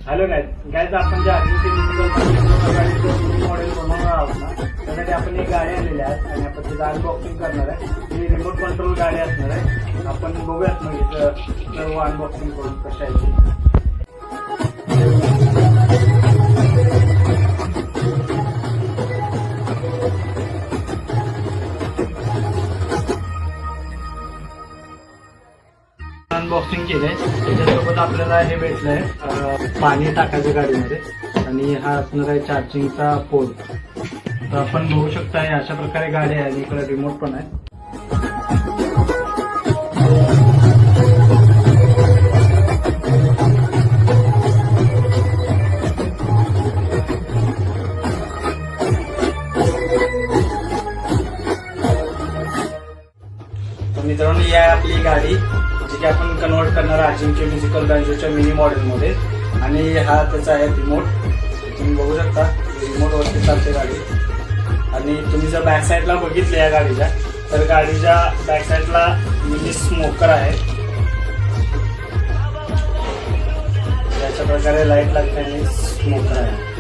Hello guys आपण जे आधीचे गाडीचं मॉडेल बनवणार आहोत ना, त्यासाठी आपण एक गाडी आणलेली आहे आणि आपण त्याचं अनबॉक्सिंग करणार आहे. ही रिमोट कंट्रोल गाडी असणार आहे. आपण बघूयात मग इथं सर्व अनबॉक्सिंग करून कशा आहे ती. अनबॉक्सिंग केलंय. त्याच्यासोबत आपल्याला हे भेटलंय पाणी टाकायचं गाडीमध्ये आणि हा असणार आहे चार्जिंगचा पोल. तर आपण बघू शकता अशा प्रकारे गाडी आहे आणि इकडे रिमोट पण आहे. तर मित्रांनो ही आहे आपली गाडी, जी की आपण कन्वर्ट करणार अजिंक्य म्युझिकल बँजोच्या मिनी मॉडेलमध्ये. आणि हा त्याचा आहे रिमोट. तुम्ही बघू शकता रिमोट वरती चालते गाडी. आणि तुम्ही जर बॅक साईडला बघितले या गाडीच्या, तर गाडीच्या बॅक साईडला मिनी स्मोकर आहे. अशा प्रकारे लाईट लागते आणि स्मोकर आहे.